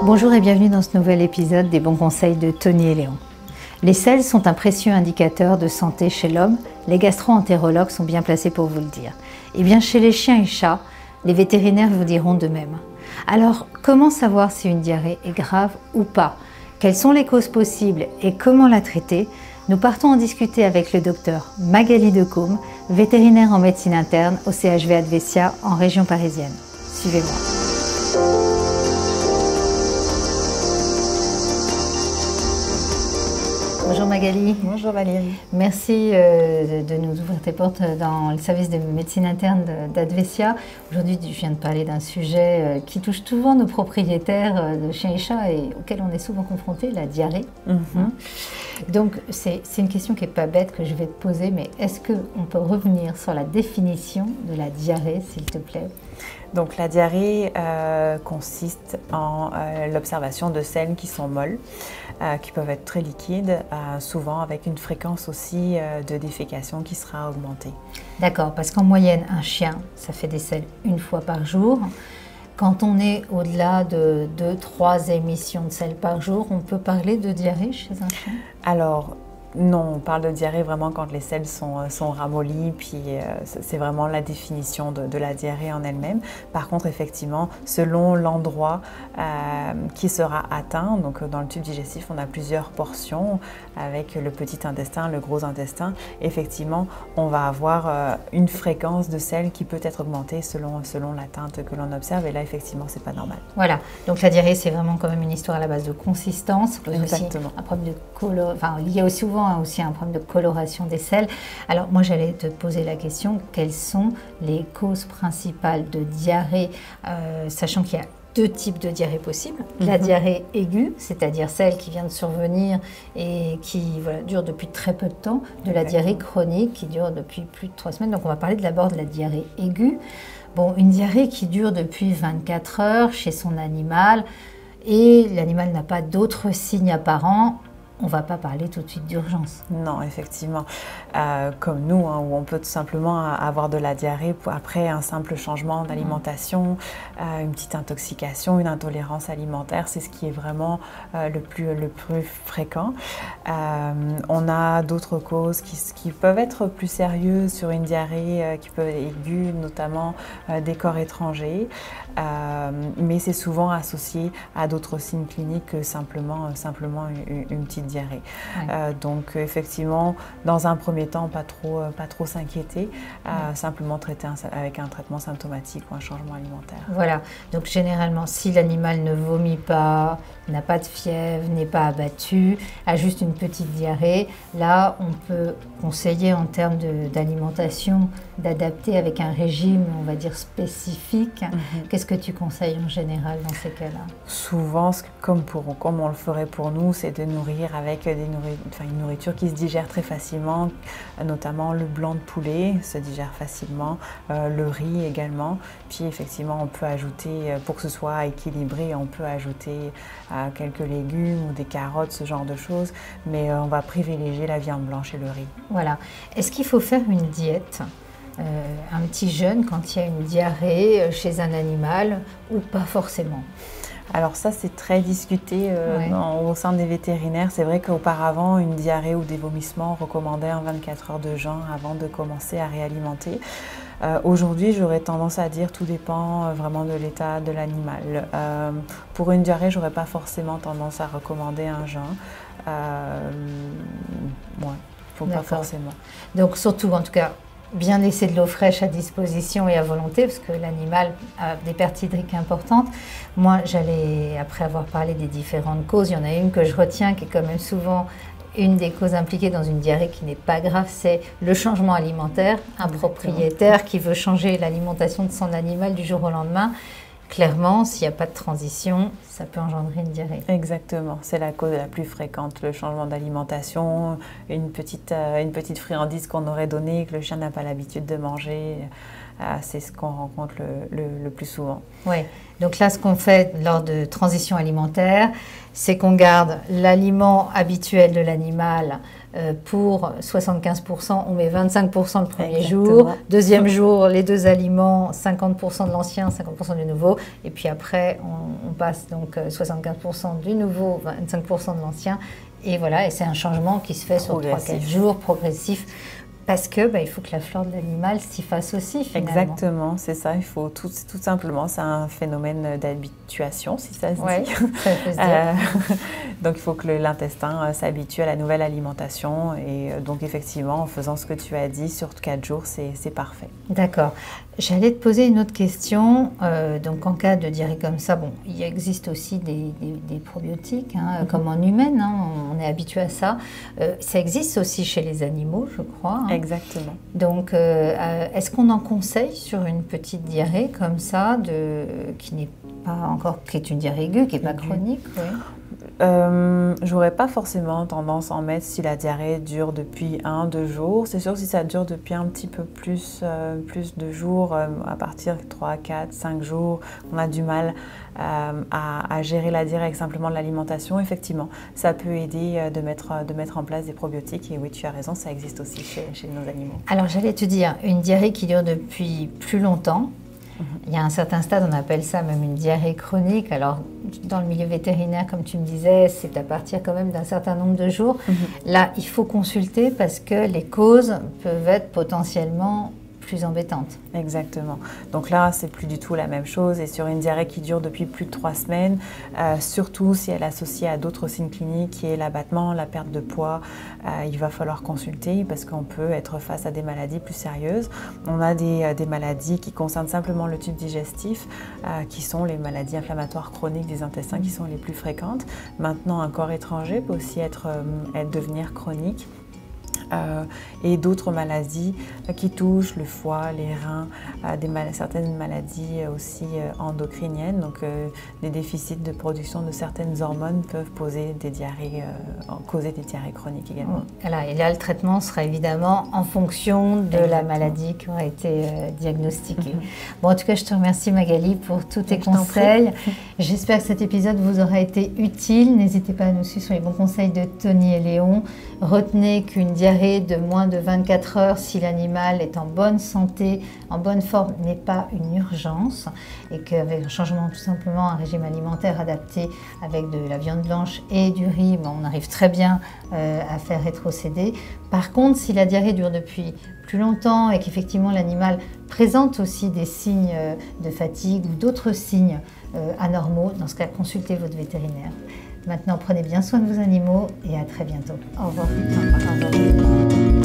Bonjour et bienvenue dans ce nouvel épisode des bons conseils de Tony et Léon. Les selles sont un précieux indicateur de santé chez l'homme. Les gastro-entérologues sont bien placés pour vous le dire. Et bien chez les chiens et chats, les vétérinaires vous diront de même. Alors, comment savoir si une diarrhée est grave ou pas? Quelles sont les causes possibles et comment la traiter? Nous partons en discuter avec le docteur Magali Decaume, vétérinaire en médecine interne au CHV Advesia en région parisienne. Suivez-moi. Bonjour Magali. Bonjour Valérie. Merci de nous ouvrir tes portes dans le service de médecine interne d'Advesia. Aujourd'hui, je viens de parler d'un sujet qui touche souvent nos propriétaires de chiens et chats et auquel on est souvent confrontés, la diarrhée. Donc, c'est une question qui n'est pas bête que je vais te poser, mais est-ce qu'on peut revenir sur la définition de la diarrhée, s'il te plaît? Donc la diarrhée consiste en l'observation de selles qui sont molles, qui peuvent être très liquides, souvent avec une fréquence aussi de défécation qui sera augmentée. D'accord, parce qu'en moyenne, un chien, ça fait des selles une fois par jour. Quand on est au-delà de 2-3 émissions de selles par jour, on peut parler de diarrhée chez un chien? Alors, non, on parle de diarrhée vraiment quand les selles sont ramollies, puis c'est vraiment la définition de la diarrhée en elle-même. Par contre, effectivement, selon l'endroit qui sera atteint, donc dans le tube digestif, on a plusieurs portions avec le petit intestin, le gros intestin. Effectivement, on va avoir une fréquence de selles qui peut être augmentée selon l'atteinte que l'on observe, et là, effectivement, c'est pas normal. Voilà, donc la diarrhée, c'est vraiment quand même une histoire à la base de consistance. Exactement. Un problème il y a souvent aussi un problème de coloration des selles. Alors moi j'allais te poser la question, quelles sont les causes principales de diarrhée, sachant qu'il y a deux types de diarrhée possibles. La diarrhée aiguë, c'est-à-dire celle qui vient de survenir et qui dure depuis très peu de temps, de la diarrhée chronique qui dure depuis plus de 3 semaines. Donc on va parler d'abord de la diarrhée aiguë. Bon, une diarrhée qui dure depuis 24 heures chez son animal et l'animal n'a pas d'autres signes apparents. On ne va pas parler tout de suite d'urgence. Non, effectivement. Comme nous, où on peut tout simplement avoir de la diarrhée après un simple changement d'alimentation, une petite intoxication, une intolérance alimentaire, c'est ce qui est vraiment le plus fréquent. On a d'autres causes qui peuvent être plus sérieuses sur une diarrhée qui peut être aiguë, notamment des corps étrangers, mais c'est souvent associé à d'autres signes cliniques que simplement une petite diarrhée. Ouais. Donc effectivement, dans un premier temps, pas trop s'inquiéter, simplement traiter avec un traitement symptomatique ou un changement alimentaire. Voilà, donc généralement, si l'animal ne vomit pas, n'a pas de fièvre, n'est pas abattu, a juste une petite diarrhée, là, on peut conseiller en termes d'alimentation d'adapter avec un régime, on va dire, spécifique. Qu'est-ce que tu conseilles en général dans ces cas-là? Souvent, comme on le ferait pour nous, c'est de nourrir avec une nourriture qui se digère très facilement, notamment le blanc de poulet se digère facilement, le riz également. Puis effectivement, on peut ajouter, pour que ce soit équilibré, on peut ajouter quelques légumes ou des carottes, ce genre de choses, mais on va privilégier la viande blanche et le riz. Voilà. Est-ce qu'il faut faire une diète un petit jeune quand il y a une diarrhée chez un animal ou pas forcément? Alors ça, c'est très discuté au sein des vétérinaires. C'est vrai qu'auparavant, une diarrhée ou des vomissements recommandaient en 24 heures de jeûne avant de commencer à réalimenter. Aujourd'hui, j'aurais tendance à dire tout dépend vraiment de l'état de l'animal. Pour une diarrhée, j'aurais pas forcément tendance à recommander un jeûne. Faut pas forcément. Donc surtout, en tout cas, bien laisser de l'eau fraîche à disposition et à volonté, parce que l'animal a des pertes hydriques importantes. Moi, après avoir parlé des différentes causes, il y en a une que je retiens, qui est quand même souvent une des causes impliquées dans une diarrhée qui n'est pas grave, c'est le changement alimentaire. Un propriétaire qui veut changer l'alimentation de son animal du jour au lendemain. Clairement, s'il n'y a pas de transition, ça peut engendrer une diarrhée. Exactement, c'est la cause la plus fréquente, le changement d'alimentation, une petite friandise qu'on aurait donnée, que le chien n'a pas l'habitude de manger. C'est ce qu'on rencontre le plus souvent. Oui, donc là, ce qu'on fait lors de transition alimentaire, c'est qu'on garde l'aliment habituel de l'animal pour 75%, on met 25% le premier Exactement. jour. Deuxième jour, les 2 aliments, 50% de l'ancien, 50% du nouveau. Et puis après, on passe donc 75% du nouveau, 25% de l'ancien. Et voilà, et c'est un changement qui se fait sur 3-4 jours, progressif. Parce que il faut que la flore de l'animal s'y fasse aussi, finalement. Exactement, c'est ça. Il faut tout simplement, c'est un phénomène d'habituation, si ça se dit. Ça peut se dire. Donc, il faut que l'intestin s'habitue à la nouvelle alimentation. Et donc, effectivement, en faisant ce que tu as dit, sur 4 jours, c'est parfait. D'accord. J'allais te poser une autre question. Donc, en cas de diarrhée comme ça, bon, il existe aussi des probiotiques, hein, comme en humaine, hein, on est habitué à ça. Ça existe aussi chez les animaux, je crois. Hein. Exactement. Donc, est-ce qu'on en conseille sur une petite diarrhée comme ça, qui n'est pas encore, qui est une diarrhée aiguë, qui n'est pas chronique? J'aurais pas forcément tendance à en mettre si la diarrhée dure depuis 1-2 jours. C'est sûr que si ça dure depuis un petit peu plus de jours, à partir de 3, 4, 5 jours, on a du mal à gérer la diarrhée avec simplement de l'alimentation, effectivement, ça peut aider de mettre en place des probiotiques. Et oui, tu as raison, ça existe aussi chez nos animaux. Alors, j'allais te dire, une diarrhée qui dure depuis plus longtemps, il y a un certain stade, on appelle ça même une diarrhée chronique. Alors, dans le milieu vétérinaire, comme tu me disais, c'est à partir quand même d'un certain nombre de jours. Là, il faut consulter parce que les causes peuvent être potentiellement plus embêtantes. Exactement. Donc là, c'est plus du tout la même chose. Et sur une diarrhée qui dure depuis plus de 3 semaines, surtout si elle est associée à d'autres signes cliniques, qui est l'abattement, la perte de poids, il va falloir consulter parce qu'on peut être face à des maladies plus sérieuses. On a des maladies qui concernent simplement le tube digestif, qui sont les maladies inflammatoires chroniques des intestins qui sont les plus fréquentes. Maintenant, un corps étranger peut aussi devenir chronique. Et d'autres maladies qui touchent le foie, les reins, certaines maladies aussi endocriniennes, donc des déficits de production de certaines hormones peuvent causer des diarrhées chroniques également. Voilà, et là, le traitement sera évidemment en fonction de la maladie qui aura été diagnostiquée. Bon, en tout cas, je te remercie Magali pour tous tes conseils. J'espère que cet épisode vous aura été utile. N'hésitez pas à nous suivre sur les bons conseils de Tony et Léon. Retenez qu'une diarrhée de moins de 24 heures, si l'animal est en bonne santé, en bonne forme, n'est pas une urgence et qu'avec un changement, tout simplement, un régime alimentaire adapté avec de la viande blanche et du riz, on arrive très bien à faire rétrocéder. Par contre, si la diarrhée dure depuis plus longtemps et qu'effectivement l'animal présente aussi des signes de fatigue ou d'autres signes anormaux, dans ce cas, consultez votre vétérinaire. Maintenant, prenez bien soin de vos animaux et à très bientôt. Au revoir. Au revoir.